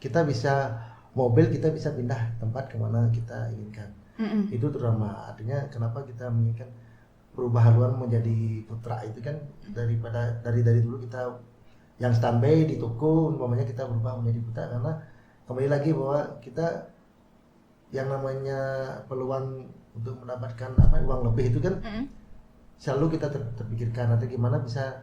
kita bisa mobil kita bisa pindah tempat kemana kita inginkan. Itu terutama artinya kenapa kita menginginkan berubah haluan menjadi putra itu kan daripada dari dulu kita yang standby di toko umpamanya kita berubah menjadi putra karena kembali lagi bahwa kita yang namanya peluang untuk mendapatkan uang lebih itu kan selalu kita terpikirkan nanti gimana bisa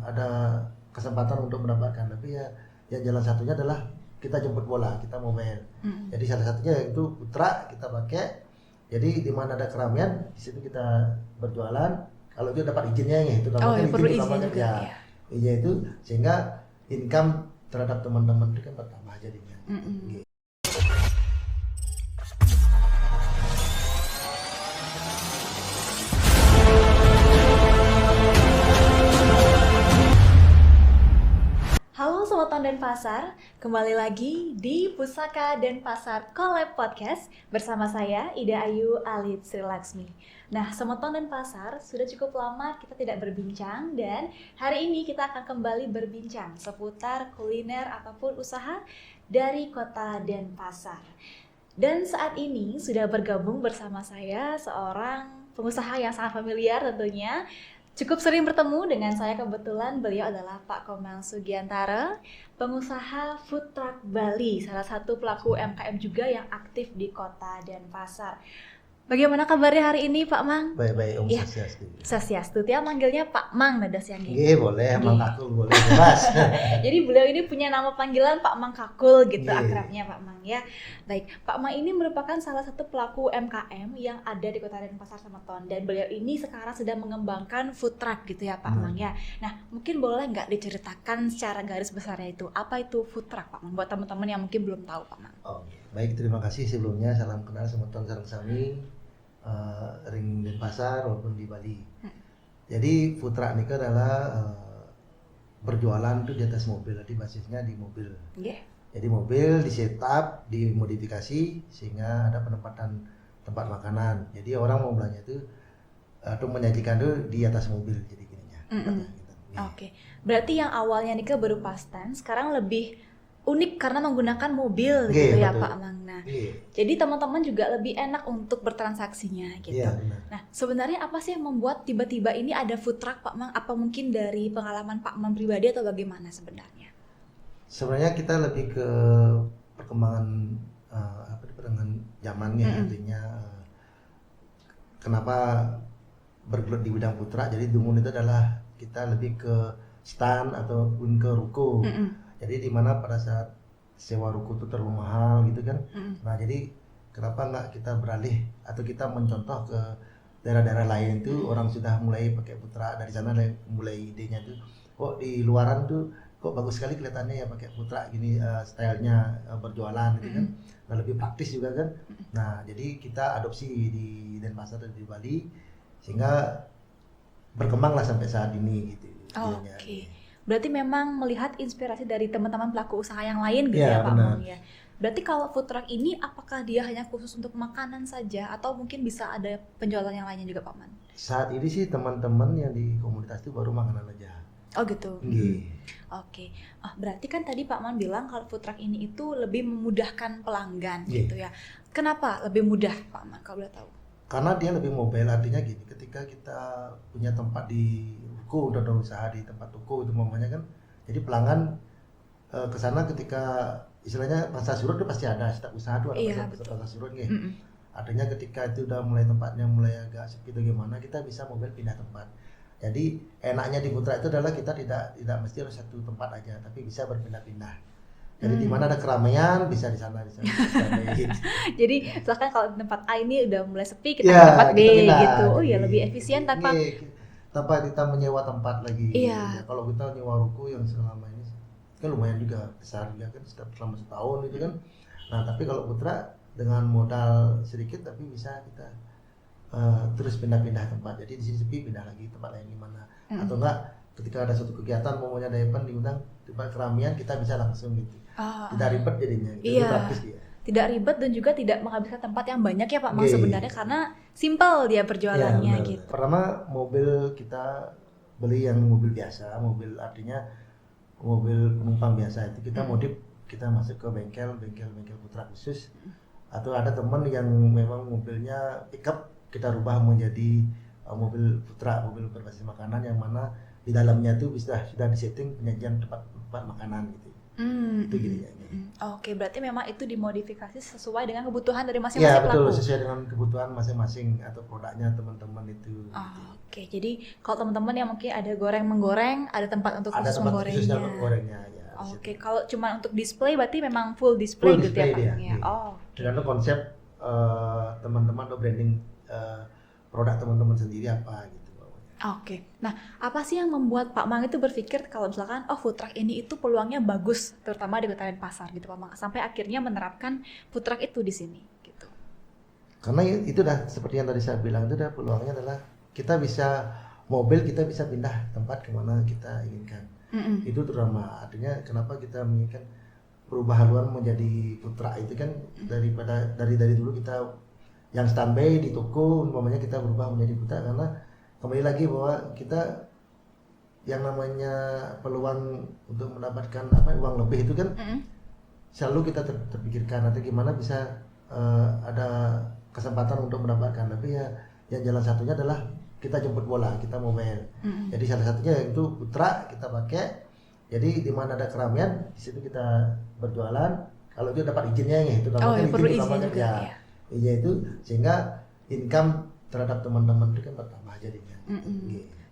ada kesempatan untuk mendapatkan lebih ya yang jalan satunya adalah kita jemput bola kita mobil jadi salah satunya itu putra kita pakai jadi di mana ada keramaian di situ kita berjualan kalau itu dapat izinnya ya itu namanya perlu izin namanya juga ya. Iya itu sehingga income terhadap teman-teman itu kan bertambah jadinya. Gitu. Halo Sobat Ton dan Pasar, kembali lagi di Pusaka dan Pasar Collab Podcast bersama saya Ida Ayu Alit Sri Laksmi. Nah Sobat Ton dan Pasar, sudah cukup lama kita tidak berbincang dan hari ini kita akan kembali berbincang seputar kuliner ataupun usaha dari Kota Denpasar. Dan saat ini sudah bergabung bersama saya seorang pengusaha yang sangat familiar tentunya. Cukup sering bertemu dengan saya kebetulan beliau adalah Pak Komang Sugiantara, pengusaha food truck Bali, salah satu pelaku UMKM juga yang aktif di Kota Denpasar. Bagaimana kabarnya hari ini Pak Mang? Baik-baik Om Ya. Swastiastu. Tiap manggilnya Pak Mang nadas yang gini. Iya boleh, Mang Kakul boleh bebas. Jadi beliau ini punya nama panggilan Pak Mang Kakul gitu akrabnya Pak Mang ya. Baik, Pak Mang ini merupakan salah satu pelaku UMKM yang ada di Kota Denpasar Semeton dan beliau ini sekarang sedang mengembangkan food truck gitu ya Pak Mang ya. Nah, mungkin boleh nggak diceritakan secara garis besarnya itu apa itu food truck Pak Mang buat teman-teman yang mungkin belum tahu Pak Mang. Oh, baik terima kasih sebelumnya salam kenal Semeton sareng sami ring Denpasar walaupun di Bali. Jadi food truck ini adalah berjualan tuh di atas mobil, jadi basisnya di mobil. Jadi mobil di setup, dimodifikasi sehingga ada penempatan tempat makanan. Jadi orang mau belanja itu atau menyajikan itu di atas mobil jadi gininya. Oke. Berarti yang awalnya nih berupa stand sekarang lebih unik karena menggunakan mobil gitu ya betul. Pak Mang. Nah, jadi teman-teman juga lebih enak untuk bertransaksinya gitu. Nah, sebenarnya apa sih yang membuat tiba-tiba ini ada food truck Pak Mang? Apa mungkin dari pengalaman Pak Mang pribadi atau bagaimana sebenarnya? Sebenarnya kita lebih ke perkembangan perkembangan zamannya artinya kenapa bergelut di bidang food truck. Jadi dulu itu adalah kita lebih ke stand ataupun ke ruko. Jadi di mana pada saat sewa ruko itu terlalu mahal gitu kan. Nah jadi kenapa nggak kita beralih atau kita mencontoh ke daerah-daerah lain itu orang sudah mulai pakai food truck dari sana mulai idenya tuh kok di luaran tuh kok bagus sekali kelihatannya ya pakai food truck gini stylenya berjualan gitu kan. Nah lebih praktis juga kan. Nah jadi kita adopsi di Denpasar dan di Bali sehingga berkembanglah sampai saat ini gitu. Oke. Berarti memang melihat inspirasi dari teman-teman pelaku usaha yang lain gitu ya Pak Mang ya. Berarti kalau food truck ini apakah dia hanya khusus untuk makanan saja atau mungkin bisa ada penjualan yang lainnya juga Pak Mang? Saat ini sih teman-teman yang di komunitas itu baru makanan aja. Oh gitu. Oke. Berarti kan tadi Pak Mang bilang kalau food truck ini itu lebih memudahkan pelanggan gitu ya. Kenapa lebih mudah Pak Mang kalau boleh tahu? Karena dia lebih mobile, artinya gini, ketika kita punya tempat di ruko, udah ada usaha di tempat toko itu mamanya kan, jadi pelanggan ke sana ketika istilahnya pasar surut itu pasti ada, setiap usaha itu ada pasar surut gitu. Artinya ketika itu udah mulai tempatnya mulai agak sepi atau gimana, kita bisa mobile pindah tempat. Jadi enaknya di food truck itu adalah kita tidak mesti harus satu tempat aja, tapi bisa berpindah-pindah. Jadi di mana ada keramaian bisa di sana gitu. Jadi misalkan kalau tempat A ini udah mulai sepi kita ke tempat B gitu. Oh ya lebih efisien tanpa kita menyewa tempat lagi. Kalau kita nyewa ruko yang selama ini kan lumayan juga besar juga kan selama setahun gitu kan. Nah tapi kalau putra dengan modal sedikit tapi bisa kita terus pindah-pindah tempat. Jadi di sini sepi pindah lagi tempat lain di mana. Atau enggak ketika ada suatu kegiatan maunya ada event diundang tempat keramaian kita bisa langsung gitu. Tidak ribet jadinya, lebih praktis dia. Tidak ribet dan juga tidak menghabiskan tempat yang banyak ya Pak Mang sebenarnya karena simpel dia perjualannya gitu. Pertama mobil kita beli yang mobil biasa, mobil artinya mobil penumpang biasa itu kita modif kita masuk ke bengkel putra khusus, atau ada teman yang memang mobilnya pickup kita rubah menjadi mobil putra, mobil berbasis makanan yang mana di dalamnya tuh sudah disetting penyajian tempat makanan gitu. Itu gitu ya. Oke, berarti memang itu dimodifikasi sesuai dengan kebutuhan dari Ya masing-masing betul, pelaku. sesuai dengan kebutuhan masing-masing atau produknya teman-teman itu. Oke, jadi kalau teman-teman yang mungkin ada menggoreng, ada tempat untuk Ada khusus tempat khususnya menggorengnya. untuk gorengnya ya. Oke, kalau cuma untuk display berarti memang full display Full gitu ya display Pak? dia, iya. Oh. Tergantung konsep teman-teman atau branding produk teman-teman sendiri apa gitu. Oke. Nah, apa sih yang membuat Pak Mang itu berpikir kalau misalkan food truck ini itu peluangnya bagus, terutama di Kota Denpasar gitu Pak Mang, sampai akhirnya menerapkan food truck itu di sini gitu. Karena itu dah seperti yang tadi saya bilang, itu dah peluangnya adalah kita bisa pindah tempat kemana kita inginkan. Itu terutama artinya kenapa kita menginginkan berubah haluan menjadi food truck itu kan daripada dari dulu kita yang standby di toko, umpamanya kita berubah menjadi food truck, karena kembali lagi bahwa kita yang namanya peluang untuk mendapatkan uang lebih itu kan selalu kita terpikirkan nanti gimana bisa ada kesempatan untuk mendapatkan lebih, ya yang jalan satunya adalah kita jemput bola, kita mobile. Jadi salah satunya itu putra kita pakai, jadi di mana ada keramaian di situ kita berjualan, kalau itu dapat izinnya ya, itu namanya perlu izin namanya juga ya. Iya, itu sehingga income terhadap teman-teman itu kan bertambah jadinya.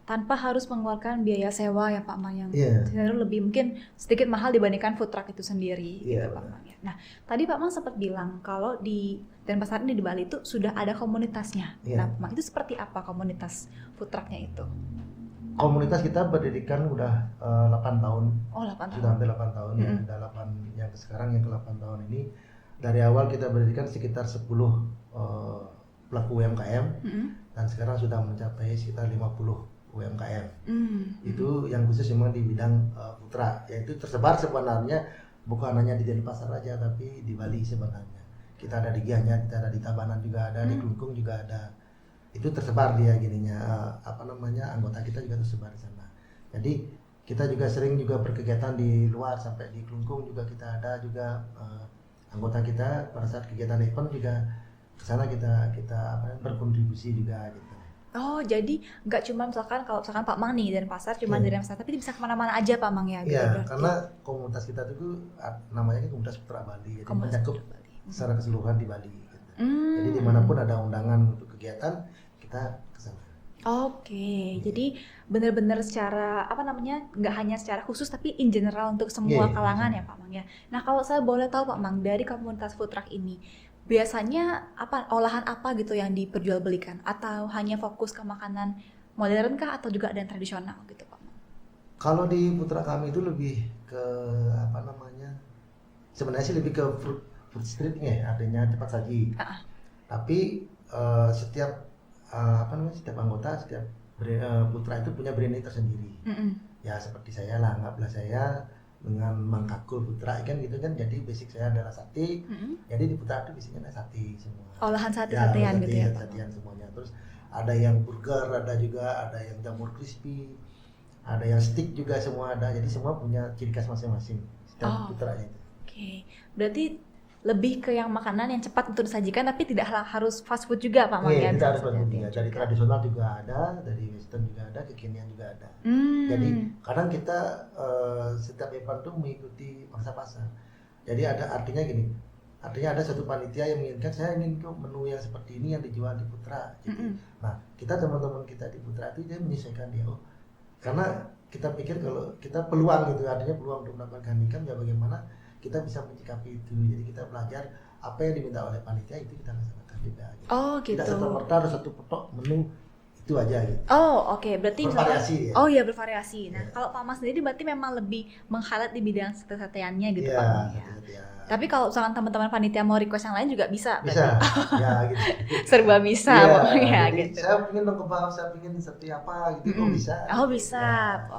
Tanpa harus mengeluarkan biaya sewa ya Pak Mang, yang Iya. lebih mungkin sedikit mahal dibandingkan food truck itu sendiri Iya, gitu Pak Mang ya. Nah, tadi Pak Mang sempat bilang kalau di Denpasar ini di Bali itu sudah ada komunitasnya. Iya. Nah, Pak Mang, itu seperti apa komunitas food trucknya itu? Komunitas kita berdirikan udah 8 tahun. Oh, 8 Sudah tahun. hampir 8 tahun ya. Udah 8 yang sekarang yang ke-8 tahun ini. Dari awal kita berdirikan sekitar 10 pelaku UMKM dan sekarang sudah mencapai sekitar 50 UMKM. Itu yang khusus memang di bidang putra, yaitu tersebar sebenarnya bukan hanya di Denpasar aja, tapi di Bali sebenarnya. Kita ada di Gianyar, kita ada di Tabanan juga ada, di Klungkung juga ada. Itu tersebar dia gininya, anggota kita juga tersebar di sana. Jadi kita juga sering juga berkegiatan di luar, sampai di Klungkung juga kita ada juga anggota kita pada saat kegiatan event juga ke sana kita berkontribusi juga gitu. Oh, jadi nggak cuma misalkan kalau misalkan Pak Mang nih Denpasar cuma dari Denpasar, tapi bisa kemana-mana aja Pak Mang ya? Gitu, Iya, karena komunitas kita itu namanya kan komunitas putra Bali, jadi mencakup secara keseluruhan di Bali. Gitu. Jadi dimanapun ada undangan untuk kegiatan kita ke sana. Oke, jadi benar-benar secara nggak hanya secara khusus tapi in general untuk semua kalangan ya Pak Mang ya. Nah, kalau saya boleh tahu Pak Mang, dari komunitas food truck ini biasanya olahan apa gitu yang diperjualbelikan, atau hanya fokus ke makanan modern kah atau juga ada yang tradisional gitu Pak Mang? Kalau di putra kami itu lebih ke sebenarnya sih lebih ke food streetnya, artinya cepat saji. Tapi setiap anggota, setiap putra itu punya branding tersendiri. Ya seperti saya lah, anggaplah saya dengan Mangkakul Putra kan gitu kan, jadi basic saya adalah sate. Jadi di putra itu basicnya ada sate semua. Olahan sate-satean gitu ya Pak? Sate-satean semuanya. Terus ada yang burger, ada yang jamur crispy, ada yang stick juga, semua ada. Jadi semua punya ciri khas masing-masing setiap putranya itu. Oke, berarti lebih ke yang makanan yang cepat untuk disajikan, tapi tidak harus fast food juga Pak Mang ya? Tidak harus fast food juga. Dari tradisional juga ada, dari western juga ada, kekinian juga ada. Jadi kadang kita setiap event tuh mengikuti pangsa pasar. Jadi artinya gini, ada satu panitia yang menginginkan, saya ingin tuh menu yang seperti ini yang dijual di Putra. Jadi, nah kita teman-teman kita di Putra itu dia menyesuaikan dia, karena kita pikir kalau kita peluang gitu, artinya peluang untuk mendapatkan income, ya bagaimana kita bisa menyikapi itu. Jadi kita belajar apa yang diminta oleh panitia, itu kita laksanakan juga gitu. Gitu. Tidak serta-merta ada satu petok menu itu aja gitu. Oke. Berarti bervariasi misalkan, ya. Iya bervariasi. Nah, kalau Pak Mas sendiri berarti memang lebih meng-highlight di bidang sate-sateannya gitu Pak Mang ya. Tapi kalau misalkan teman-teman panitia mau request yang lain juga bisa. Bisa. Ya gitu. Serba bisa ya, gitu. Saya pengen dong kebab, saya pengen seperti apa gitu. Bisa. Bisa.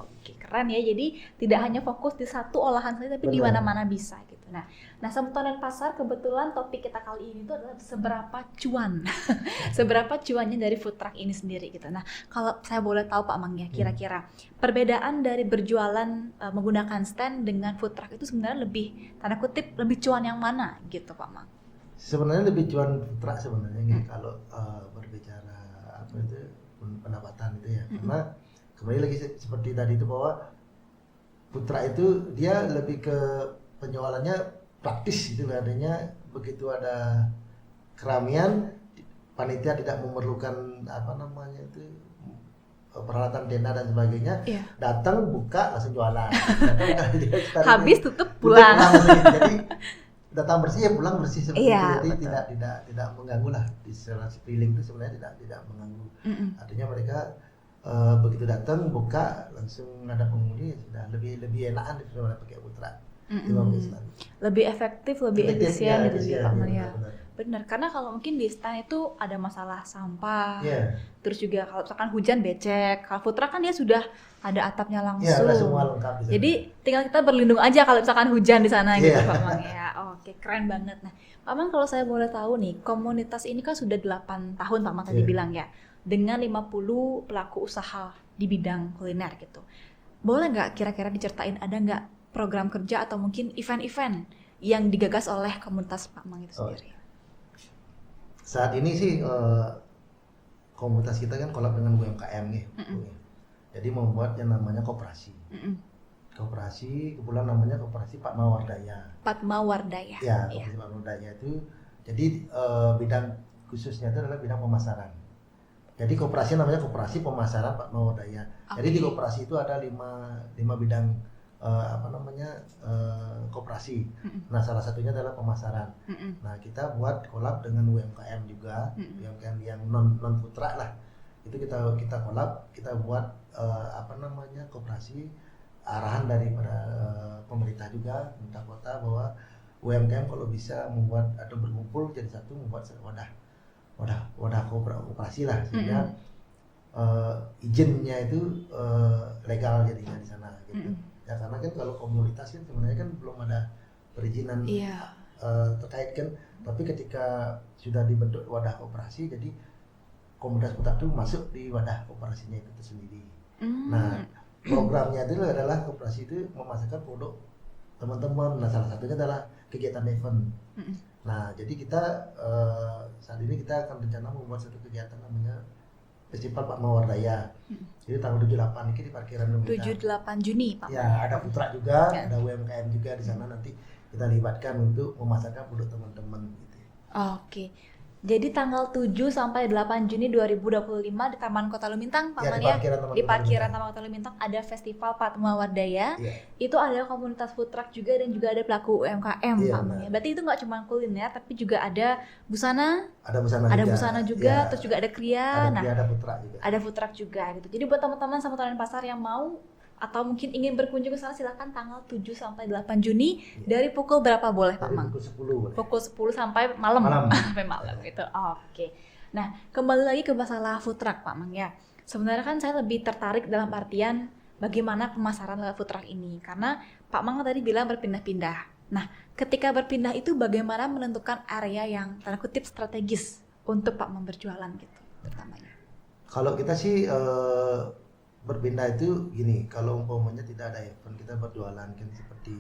Oke, keren ya. Jadi tidak hanya fokus di satu olahan saja, tapi di mana-mana bisa gitu. gitu. Nah Semeton dan Pasar, kebetulan topik kita kali ini tuh adalah seberapa cuan, seberapa cuannya dari food truck ini sendiri gitu. Nah kalau saya boleh tahu Pak Mang ya, kira-kira perbedaan dari berjualan menggunakan stand dengan food truck itu sebenarnya lebih, tanda kutip, lebih cuan yang mana gitu Pak Mang? Sebenarnya lebih cuan food truck sebenarnya gitu, kalau berbicara apa itu pendapatan itu ya, karena kembali lagi seperti tadi itu bahwa food truck itu dia lebih ke penjualannya praktis gitu, adanya begitu ada keramaian, panitia tidak memerlukan apa namanya itu peralatan tenda dan sebagainya, datang buka langsung jualan, habis tutup pulang. Jadi datang bersih ya pulang bersih seperti itu, jadi tidak mengganggu lah di sekeliling itu, sebenarnya tidak mengganggu. Artinya mereka begitu datang buka langsung ada penghuni, sudah lebih enakan daripada pakai food truck. Lebih efektif, lebih efisien gitu ya Pak Man ya. Benar, karena kalau mungkin di stand itu ada masalah sampah, terus juga kalau misalkan hujan becek. Kalau food truck kan dia sudah ada atapnya langsung, ada semua lengkap di sana. Jadi tinggal kita berlindung aja kalau misalkan hujan di sana gitu Pak Man ya. Oke, keren banget. Nah Pak Man, kalau saya boleh tahu nih, komunitas ini kan sudah 8 tahun Pak Man tadi bilang ya, dengan 50 pelaku usaha di bidang kuliner gitu. Boleh nggak kira-kira diceritain, ada nggak program kerja atau mungkin event-event yang digagas oleh komunitas Pak Mang itu sendiri? Saat ini sih komunitas kita kan kolab dengan UMKM nih, jadi membuat yang namanya koperasi. Koperasi, kebetulan namanya koperasi Patma Wardaya. Patma Wardaya. Ya, koperasi Patma Wardaya itu, jadi bidang khususnya itu adalah bidang pemasaran. Jadi koperasi namanya koperasi pemasaran Patma Wardaya. Jadi di koperasi itu ada 5 bidang koperasi. Nah salah satunya adalah pemasaran. Nah kita buat kolab dengan UMKM juga, UMKM yang non food truck lah. Itu kita kolab, kita buat koperasi, arahan daripada pemerintah juga, pemerintah kota, bahwa UMKM kalau bisa membuat atau berkumpul jadi satu, membuat wadah koperasi lah, sehingga izinnya itu legal jadinya di sana gitu. Ya karena kan kalau komunitas kan sebenarnya kan belum ada perizinan terkait kan, tapi ketika sudah dibentuk wadah koperasi, jadi komunitas kota itu masuk di wadah koperasinya itu sendiri. Nah programnya itu adalah koperasi itu memasarkan produk teman-teman. Nah salah satunya adalah kegiatan event. Nah jadi kita saat ini kita akan rencana membuat satu kegiatan namanya Festival Patma Wardaya. Jadi tanggal 7-8 ini di parkiran Lumita. 7-8 Juni Pak. Ya, ada food truck juga, ada UMKM juga di sana, nanti kita libatkan untuk memasarkan produk teman-teman gitu. Oke. Jadi tanggal 7 sampai 8 Juni 2025 di Taman Kota Lumintang, Pak Man ya. Di parkiran Taman Kota Lumintang ada Festival Patma Wardaya. Itu ada komunitas food truck juga dan juga ada pelaku UMKM, Pak Man ya. Berarti itu nggak cuma kuliner, tapi juga ada busana. Ada busana juga, terus juga ada kria. Ada food truck juga. Ada food truck juga gitu. Jadi buat teman-teman Semeton dan Pasar yang mau atau mungkin ingin berkunjung ke sana, silakan tanggal 7 sampai 8 Juni dari pukul berapa boleh Pak Mang? Pukul 10 sampai malam. Sampai malam gitu. Oke. Nah, kembali lagi ke masalah food truck Pak Mang ya. Sebenarnya kan saya lebih tertarik dalam artian bagaimana pemasaran lewat food truck ini, karena Pak Mang tadi bilang berpindah-pindah. Nah, ketika berpindah itu bagaimana menentukan area yang tanda kutip strategis untuk Pak Mang berjualan gitu terutamanya? Kalau kita sih berpindah itu gini, kalau umpamanya tidak ada event, kita berjualan kan seperti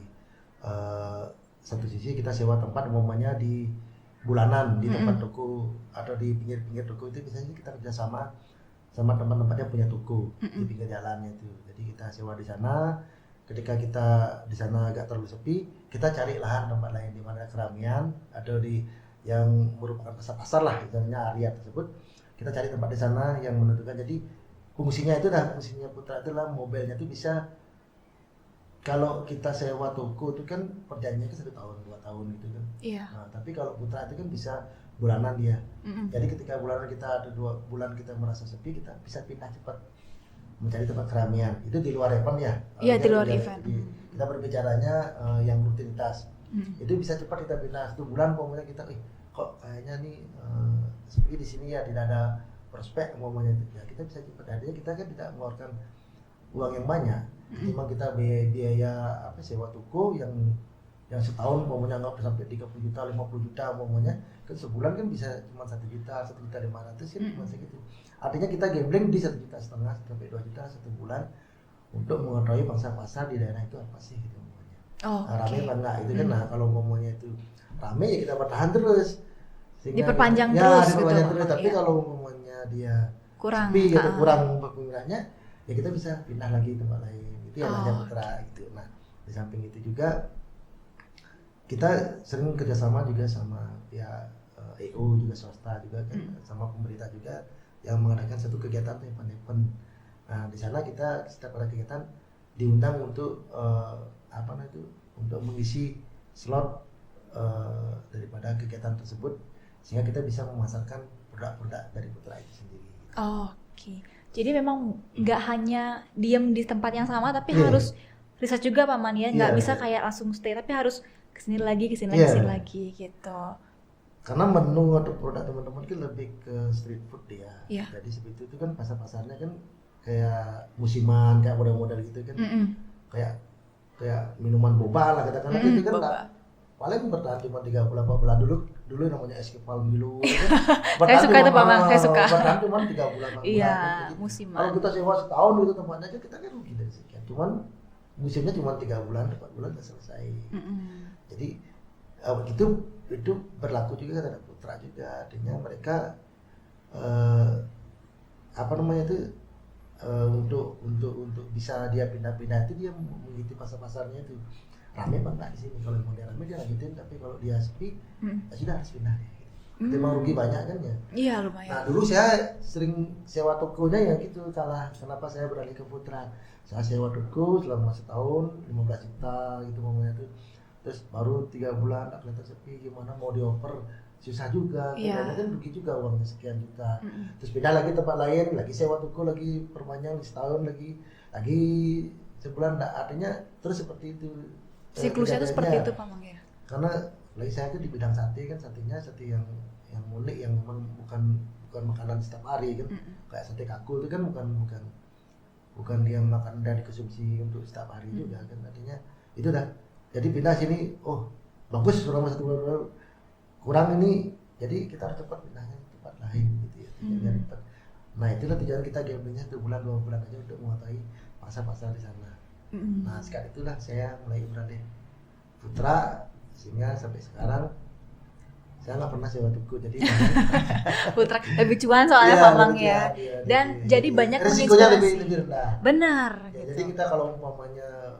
satu sisi kita sewa tempat umpamanya di bulanan di tempat toko atau di pinggir-pinggir toko, itu biasanya kita kerjasama sama teman-teman yang punya toko di pinggir jalannya itu. Jadi kita sewa di sana. Ketika kita di sana agak terlalu sepi, kita cari lahan tempat lain di mana keramaian atau di yang merupakan pasar-pasar lah, misalnya area tersebut. Kita cari tempat di sana yang menentukan. Jadi fungsinya putra itu lah, mobilnya itu bisa, kalau kita sewa toko itu kan perjanjiannya kan 1 tahun 2 tahun gitu kan. Nah, tapi kalau putra itu kan bisa bulanan dia. Jadi ketika bulanan kita ada 2 bulan kita merasa sepi, kita bisa pindah cepat mencari tempat keramaian. Itu di luar event ya. Iya, di luar event. Kita berbicaranya yang rutinitas. Itu bisa cepat kita pindah 1 bulan, pokoknya kita kok kayaknya nih sepi di sini ya, tidak ada prospek umpamanya, ya kita bisa cepat. Artinya kita kan tidak mengeluarkan uang yang banyak, cuma kita biaya sewa toko yang yang setahun umpamanya nggak sampai 30 juta 50 juta umpamanya, kan sebulan kan bisa cuma 1 juta 1.500.000 kan cuma segitu. Artinya kita gambling di 1,5 juta sampai 2 juta satu bulan untuk mengetahui pangsa pasar di daerah itu apa sih gitu umpamanya. Rame apa enggak itu kan. Nah kalau umpamanya itu rame ya kita bertahan terus sehingga diperpanjang ya, terus diperpanjang gitu. terus. Tapi kalau umpamanya dia kurang sepi gitu, kurang peminatnya, ya kita bisa pindah lagi ke tempat lain. Itu yang namanya putra gitu. Nah di samping itu juga kita sering kerjasama juga sama pihak EO juga swasta juga kan, sama pemerintah juga yang mengadakan satu kegiatan event-event. Nah di sana kita setiap ada kegiatan diundang untuk untuk mengisi slot daripada kegiatan tersebut sehingga kita bisa memasarkan produk-produk dari putra itu sendiri. Oke. Jadi memang nggak hanya diam di tempat yang sama tapi harus riset juga Pak Man ya, nggak bisa kayak langsung stay tapi harus kesini lagi gitu. Karena menu atau produk teman-teman kan lebih ke street food dia. Jadi seperti itu kan pasar-pasarnya kan kayak musiman, kayak model-model gitu kan. Kayak minuman boba lah katakanlah gitu kan. Paling bertahan cuma 3 bulan 4 bulan dulu namanya es kepal Milo kan. Saya suka itu Pak Man, saya suka. Bertahan cuma 3 bulan 4 bulan. Iya, musiman. Kalau kita sewa setahun gitu tempatnya aja kita kan rugi dari sekian. Cuman musimnya cuma 3 bulan 4 bulan udah selesai. Jadi itu berlaku juga terhadap putra juga, artinya mereka untuk bisa dia pindah-pindah itu dia mengikuti pasar-pasarnya itu rame apa enggak di sini. Kalau mau dia rame dia lanjutin, tapi kalau dia sepi ya sudah harus pindah. Memang rugi banyak kan ya. Iya lumayan. Nah dulu saya sering sewa tokonya ya gitu, kenapa saya beralih ke putra. Saya sewa toko selama setahun 15 juta gitu ngomongnya tuh. Terus baru 3 bulan tak kelihatan sepi, gimana mau dioper susah juga, karena kan rugi juga uangnya sekian juta. Terus pindah lagi tempat lain, lagi sewa toko lagi perpanjang setahun lagi sebulan, artinya terus seperti itu. Siklusnya itu seperti itu Pak Mang ya. Karena lagi saya itu di bidang sate kan, sate yang unik, yang memang bukan makanan setiap hari kan. Kayak sate kakul itu kan bukan yang makanan dari konsumsi untuk setiap hari juga kan, artinya itu dah. Jadi pindah sini, bagus selama 1 bulan kurang ini, jadi kita harus cepat pindahnya ke tempat lain gitu ya. Nah itulah tujuan kita gamblingnya 1 bulan 2 bulan aja untuk mengetahui pasar-pasar di sana. Nah sekarang itulah saya mulai beralih putra, sehingga sampai sekarang saya nggak pernah sewa toko, jadi putra lebih cuan soalnya Pak Mang ya. Dan jadi banyak resikonya lebih rendah. Benar. Ya, gitu. Jadi kita kalau umpamanya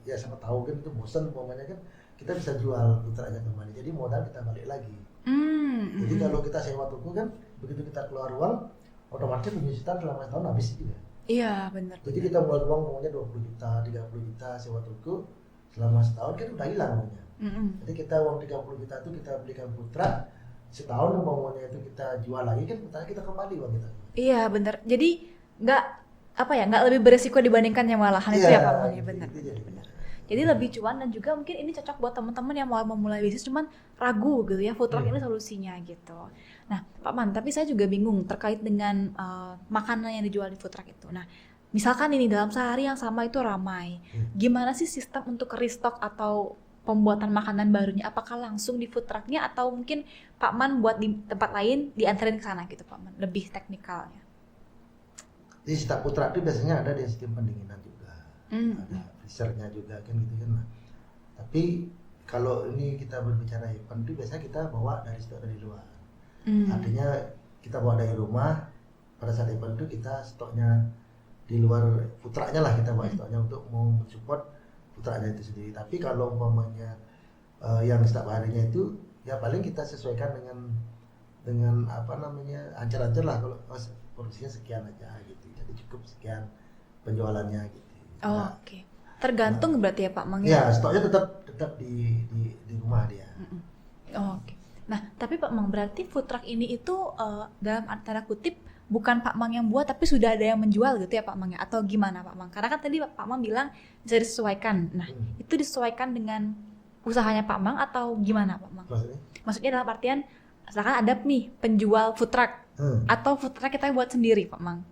ya sama tahu kan itu bosan umpamanya kan, kita bisa jual putranya kembali, jadi modal kita balik lagi. Jadi kalau kita sewa toko kan, begitu kita keluar uang otomatis penyusutan selama setahun habis juga. Iya benar. Jadi kita mulai uang umpamanya 20 juta 30 juta sewa toko selama setahun kan udah hilang uangnya. Jadi kita uang 30 juta itu kita belikan putra, setahun umpamanya itu kita jual lagi kan putranya kita kembali uang kita. Iya benar. Jadi nggak lebih beresiko dibandingkannya malahan itu ya Pak Mang ya, benar. Jadi lebih cuan, dan juga mungkin ini cocok buat teman-teman yang mau memulai bisnis cuman ragu gitu ya, food truck ini solusinya gitu. Nah Pak Man, tapi saya juga bingung terkait dengan makanan yang dijual di food truck itu. Nah misalkan ini dalam sehari yang sama itu ramai, gimana sih sistem untuk restock atau pembuatan makanan barunya? Apakah langsung di food trucknya atau mungkin Pak Man buat di tempat lain dianterin ke sana gitu Pak Man? Lebih teknikalnya. Di setiap food truck itu biasanya ada di sistem pendinginan juga, ada freezernya juga kan gitu kan. Nah, tapi kalau ini kita berbicara event itu biasanya kita bawa dari stok dari luar. Artinya kita bawa dari rumah, pada saat event itu kita stoknya di luar food trucknya lah, kita bawa stoknya untuk mau mensupport putranya itu sendiri. Tapi kalau umpamanya yang setiap harinya itu ya paling kita sesuaikan dengan ancar-ancar lah, kalau produksinya sekian aja gitu, jadi cukup sekian penjualannya gitu. Oke. Tergantung berarti ya Pak Mang ya. Ya stoknya tetap di rumah dia. Oke. Nah tapi Pak Mang, berarti food truck ini itu dalam tanda kutip bukan Pak Mang yang buat tapi sudah ada yang menjual gitu ya Pak Mang ya, atau gimana Pak Mang? Karena kan tadi Pak Mang bilang bisa disesuaikan. Nah itu disesuaikan dengan usahanya Pak Mang atau gimana Pak Mang? Maksudnya dalam artian misalkan ada nih penjual food truck atau food truck kita buat sendiri Pak Mang?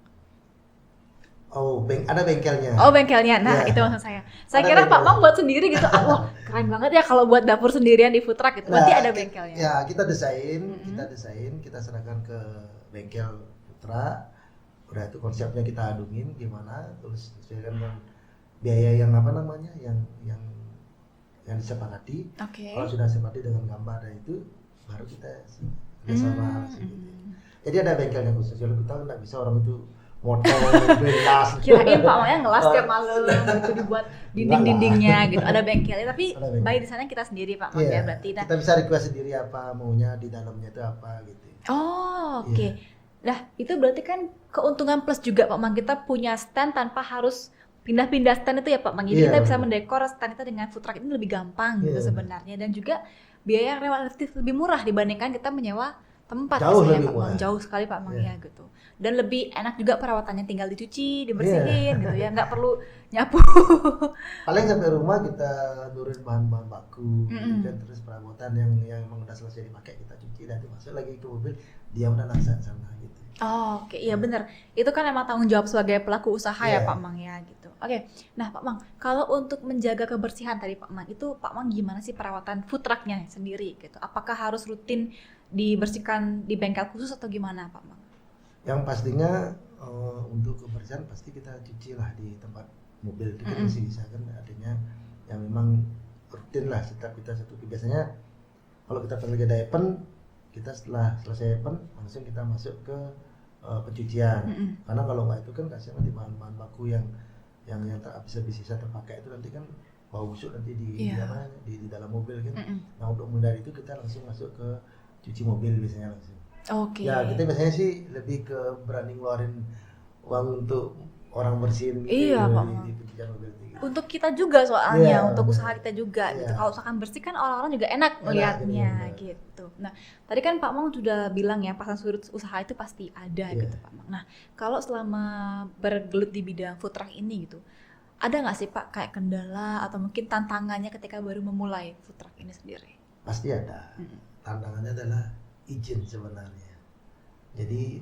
Ada bengkelnya. Oh, bengkelnya. Nah, Ya. itu maksud saya. Saya Ada kira Pak bengkelnya. Mang buat sendiri gitu. Wah, keren banget ya kalau buat dapur sendirian di food truck gitu. Berarti ada bengkelnya. Ya, kita desain, kita serahkan ke bengkel putra. Udah itu konsepnya kita adungin gimana, terus sesuaikan dengan biaya yang yang disepakati. Oke. Kalau sudah sepakati dengan gambar dan itu baru kita bersama. Jadi ada bengkelnya khusus. Kalau kita nggak bisa orang itu motong, belas. Kirain Pak Mangnya ngelas tiap malam gitu dibuat dinding-dindingnya gitu. Ada bengkelnya, tapi Ada bengkel. by desainnya kita sendiri Pak Mang ya berarti. Nah, Kita bisa request sendiri apa maunya di dalamnya itu apa gitu. oh, oke. Iya. Nah, itu berarti kan keuntungan plus juga Pak Mang, kita punya stand tanpa harus pindah-pindah stand itu ya Pak Mang. Jadi Iya, kita bisa benar. mendekor stand kita dengan food truck ini lebih gampang gitu Iya, sebenarnya, dan juga biaya yang relatif lebih murah dibandingkan kita menyewa tempat Jauh biasanya, lebih Pak Mang. murah. Jauh sekali Pak Mang Iya. ya gitu. Dan lebih enak juga perawatannya, tinggal dicuci, dibersihin gitu ya, nggak perlu nyapu. Paling sampai rumah kita nurin bahan-bahan baku, Mm-mm. gitu kan, terus perabotan yang emang udah selesai dipakai kita cuci, nanti masuk lagi ke mobil, dia udah langsung sana gitu. Oh, oke, iya bener. Itu kan emang tanggung jawab sebagai pelaku usaha ya Iya. Pak Mang ya gitu. Oke, nah Pak Mang, kalau untuk menjaga kebersihan tadi Pak Mang, itu Pak Mang gimana sih perawatan food trucknya sendiri gitu? Apakah harus rutin dibersihkan di bengkel khusus atau gimana Pak Mang? Yang pastinya untuk kebersihan pasti kita cuci lah di tempat mobil itu kan masih bisa kan, artinya yang memang rutin lah setiap kita satu biasanya kalau kita lagi ada event, kita setelah selesai event langsung kita masuk ke pencucian. Karena kalau nggak itu kan kasihan nanti bahan-bahan baku yang tak bisa terpakai itu nanti kan bau busuk nanti di dalam mobil kan. Nah, untuk menghindari itu kita langsung masuk ke cuci mobil biasanya langsung. Oke. Ya, kita biasanya sih lebih ke berani ngeluarin uang untuk orang bersihin gitu Iya, Pak. di pencucian mobil itu. Gitu. Untuk kita juga soalnya, Iya, untuk benar. usaha kita juga gitu. Iya. Kalau usahakan bersih kan orang-orang juga enak melihatnya benar. gitu. Nah, tadi kan Pak Mang sudah bilang ya pasang surut usaha itu pasti ada Iya. gitu Pak Mang. Nah, kalau selama bergelut di bidang food truck ini gitu, ada nggak sih Pak kayak kendala atau mungkin tantangannya ketika baru memulai food truck ini sendiri? Pasti ada. Tantangannya adalah izin sebenarnya. Jadi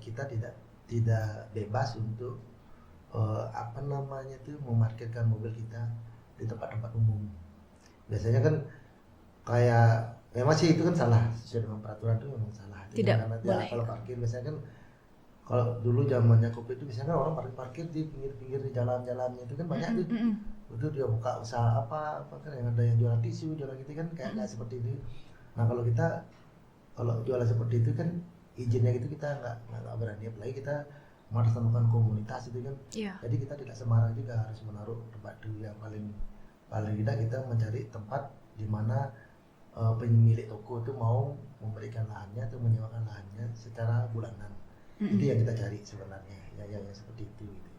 kita tidak bebas untuk memarkirkan mobil kita di tempat-tempat umum. Biasanya kan kayak memang sih itu kan salah, sesuai dengan peraturan itu memang salah. Tidak Karena boleh. kalau parkir biasanya kan kalau dulu zamannya Covid itu biasanya kan orang parkir di pinggir-pinggir di jalan-jalannya itu kan banyak tuh. Itu dia buka usaha apa kan, yang ada yang jualan tisu, jualan gitu kan kayak nggak seperti itu. Nah, kalau jualan seperti itu kan izinnya gitu kita nggak berani, apalagi kita mengatasnamakan komunitas itu kan. Iya. Jadi kita tidak sembarang juga harus menaruh tempat dulu, yang paling tidak kita mencari tempat di mana pemilik toko itu mau memberikan lahannya atau menyewakan lahannya secara bulanan. Itu yang kita cari sebenarnya, yang seperti itu. Gitu.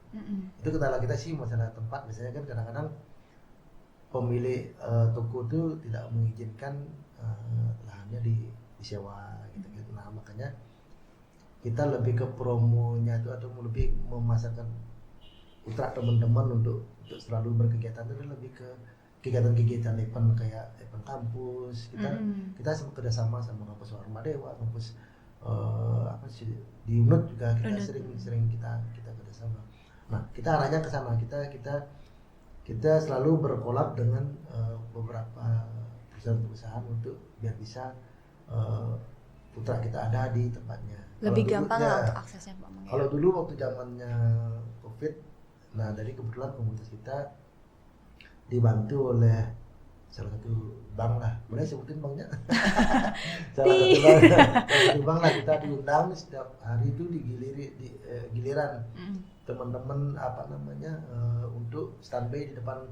Itu kendala kita sih masalah tempat. Biasanya kan kadang-kadang pemilik toko itu tidak mengizinkan lahannya disewa gitu kan. Nah, makanya kita lebih ke promonya itu atau lebih memasarkan putra teman-teman untuk selalu berkegiatan itu lebih ke kegiatan-kegiatan event kayak event kampus. Kita kerjasama sama kampus Warma Dewa, kampus di UNUD juga kita sering kita kerjasama. Nah, kita arahnya ke sana. Kita selalu berkolab dengan beberapa perusahaan untuk biar bisa putra kita ada di tempatnya. Lebih gampang lah untuk aksesnya Pak Mang. Kalau dulu waktu zamannya Covid, nah dari kebetulan komunitas kita dibantu oleh salah satu bank lah, boleh sebutin banknya? salah satu bank lah, kita diundang setiap hari itu giliran teman-teman untuk standby di depan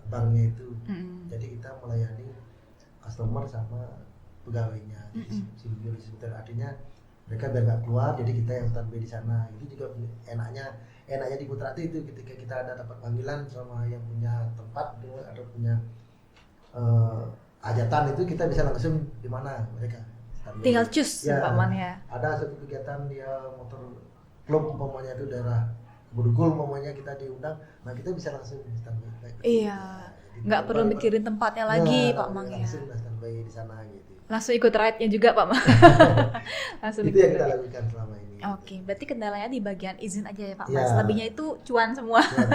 banknya itu. Jadi kita melayani customer sama pegawainya, sebentar artinya mereka biar nggak keluar, jadi kita yang standby di sana. Itu juga enaknya di Putra itu ketika kita ada dapat panggilan sama yang punya tempat atau punya hajatan, itu kita bisa langsung di mana mereka standby. Tinggal cus Pak Man ya. Ada satu kegiatan dia motor klub umpamanya itu daerah Budugul umpamanya kita diundang, nah kita bisa langsung standby. Iya, nggak perlu mikirin tempatnya lagi Pak Mang ya. Langsung standby di sana gitu. Langsung ikut ride-nya juga Pak Mang. Langsung itu yang kita lakukan selama ini. Oke, berarti kendalanya di bagian izin aja ya Pak Ya. Mas. Selebihnya itu cuan semua. Ya,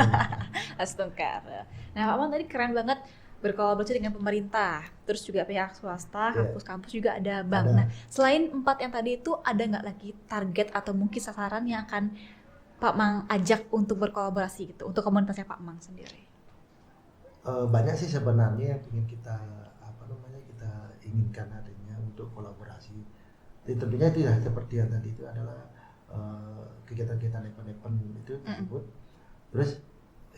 Astungkar. Nah Pak Mas tadi keren banget berkolaborasi dengan pemerintah, terus juga pihak swasta, Iya. kampus-kampus juga ada bank. Ada. Nah selain 4 yang tadi itu ada nggak lagi target atau mungkin sasaran yang akan Pak Mang ajak untuk berkolaborasi gitu untuk komunitasnya Pak Mang sendiri? banyak sih sebenarnya yang ingin kita kita inginkan adanya untuk kolaborasi. Jadi tentunya itu ya seperti yang tadi itu adalah kegiatan-kegiatan event-event itu tersebut. Terus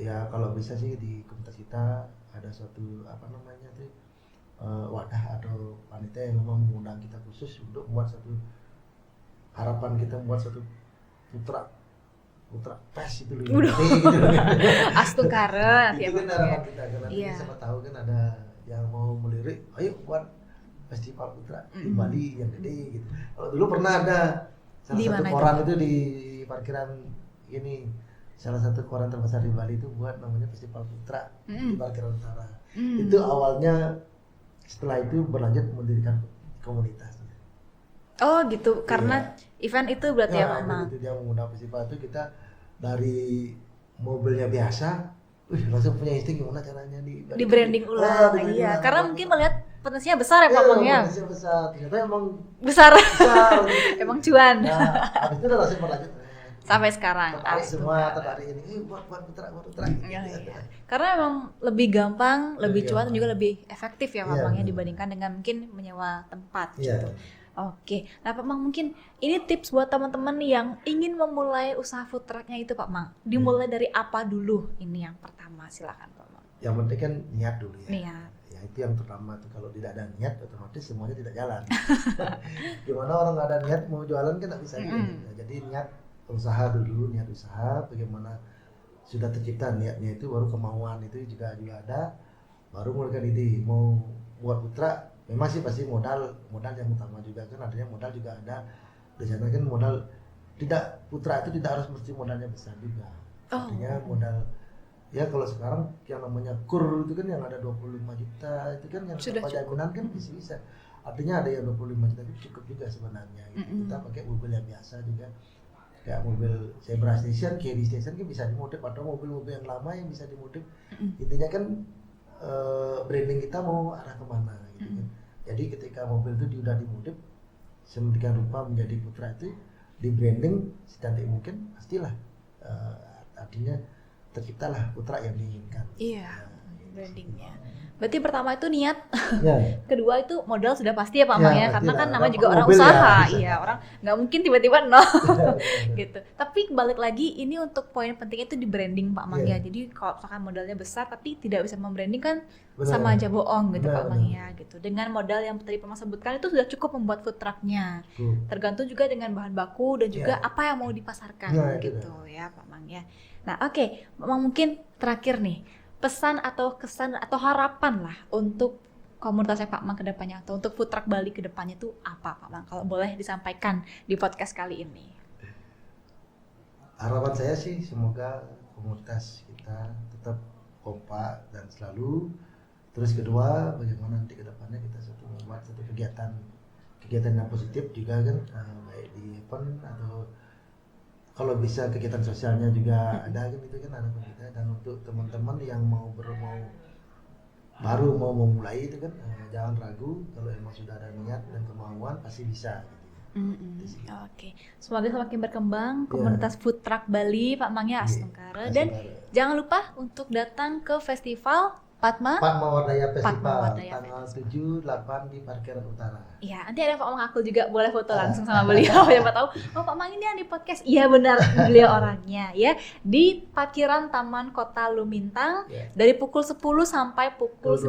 ya kalau bisa sih di komunitas kita ada suatu wadah atau panitia yang memang mengundang kita khusus untuk membuat satu harapan kita membuat suatu putra pes itu loh. Gitu. Astungkara Itu kan harapan kita karena Iya. siapa tahu kan ada yang mau melirik, ayo buat festival putra di Bali yang gede gitu. Kalau dulu pernah ada salah Di satu mana koran itu di parkiran ini, salah satu koran terbesar di Bali itu buat namanya festival putra di parkiran utara. Itu awalnya, setelah itu berlanjut mendirikan komunitas. Oh gitu, karena event itu berarti ya Pak Mang. Itu dia mengundang festival itu, kita dari mobilnya biasa, langsung punya insting gimana caranya Di branding ulang. Iya, karena mungkin melihat potensinya besar ya Pak Mang ya. Potensinya besar, ternyata emang Besar. besar. Emang cuan. Nah, habis itu udah langsung berlanjut. Sampai sekarang. Tertarik semua, Astungkara. tertarik ini, buat putra. Iya. Karena emang lebih gampang, lebih Lebih cuan dan gampang. juga lebih efektif ya Pak Iya, Mang ya benar. dibandingkan dengan mungkin menyewa tempat Iya. gitu. Oke, nah Pak Mang mungkin ini tips buat teman-teman yang ingin memulai usaha food trucknya itu Pak Mang. Dimulai dari apa dulu? Ini yang pertama, silakan Pak Mang. Yang penting kan niat dulu ya. Niat. Ya itu yang pertama tuh, kalau tidak ada niat otomatis semuanya tidak jalan. Gimana orang nggak ada niat mau jualan kan nggak bisa juga. Jadi niat usaha dulu, niat usaha, bagaimana sudah tercipta niatnya itu baru kemauan itu juga ada, baru mulai ide mau buat putra. Memang sih pasti modal yang utama juga kan, adanya modal juga ada. Di sana kan modal tidak, putra itu tidak harus mesti modalnya besar juga. Artinya modal ya kalau sekarang yang namanya kur itu kan yang ada 25 juta itu kan yang Sudah tanpa jaminan kan bisa. Artinya ada yang 25 juta itu cukup juga sebenarnya. Gitu. Kita pakai mobil yang biasa juga. Kayak mobil Zebra Station, Kerry Station kan bisa dimodif, atau mobil-mobil yang lama yang bisa dimodif. Intinya kan branding kita mau arah kemana gitu kan. Jadi ketika mobil itu sudah dimodif sedemikian rupa menjadi putra itu, di branding secantik mungkin, pastilah artinya terciptalah putra yang diinginkan. Iya, brandingnya. Berarti pertama itu niat, Ya. kedua itu modal sudah pasti ya Pak Ya, Mang ya, pasti karena lah. kan namanya Orang juga orang mobil ya, usaha, bisa. iya orang nggak mungkin tiba-tiba nol gitu. Tapi balik lagi ini untuk poin pentingnya itu di branding Pak Mang Iya. ya. Jadi kalau misalkan modalnya besar tapi tidak bisa membranding kan Benar. sama aja bohong gitu Benar, Pak Mang benar. ya gitu. Dengan modal yang tadi Pak Mang sebutkan itu sudah cukup membuat food trucknya. Tergantung juga dengan bahan baku dan juga Iya. apa yang mau dipasarkan Nah, itu gitu ya Pak Mang ya. Nah oke, Pak Mang mungkin terakhir nih pesan atau kesan atau harapan lah untuk komunitasnya Pak Mang ke depannya atau untuk food truck Bali ke depannya itu apa Pak Mang? Kalau boleh disampaikan di podcast kali ini. Harapan saya sih semoga komunitas kita tetap kompak dan selalu. Terus kedua, bagaimana nanti ke depannya kita membuat satu kegiatan yang positif juga kan, baik di event atau kalau bisa kegiatan sosialnya juga ada kan, itu kan harapan kita. Dan untuk teman-teman yang baru mau memulai itu kan, jangan ragu, kalau emang sudah ada niat dan kemauan pasti bisa gitu. Oke, semoga semakin berkembang komunitas food truck Bali Pak Mang ya, Astungkara. Dan jangan lupa untuk datang ke festival Padma Wadaya Festival Wadaya tanggal 7, 8 di parkiran utara. Iya, nanti ada Pak Mang aku juga boleh foto langsung sama beliau. Siapa tahu, oh Pak Mang ini yang di podcast. Iya benar, beliau orangnya ya. Di parkiran Taman Kota Lumintang dari pukul 10 sampai pukul 9.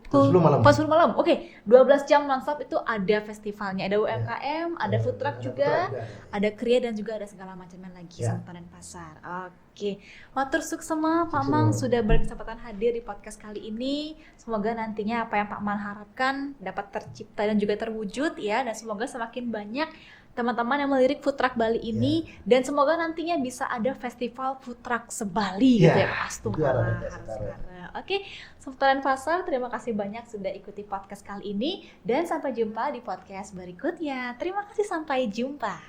Pukul 10 malam. Oke, 12 jam nonstop itu ada festivalnya. Ada UMKM, ada food truck juga, ada kria dan juga ada segala macamnya lagi sama dan pasar. Oke, matur suksema Pak Mang sudah berkesempatan hadir di podcast kali ini. Semoga nantinya apa yang Pak Mang harapkan dapat tercipta dan juga terwujud ya, dan semoga semakin banyak teman-teman yang melirik food truck Bali ini dan semoga nantinya bisa ada festival food truck se-Bali gitu ya Pak Astungkara. Oke, Sobat Pasar, terima kasih banyak sudah ikuti podcast kali ini dan sampai jumpa di podcast berikutnya. Terima kasih, sampai jumpa.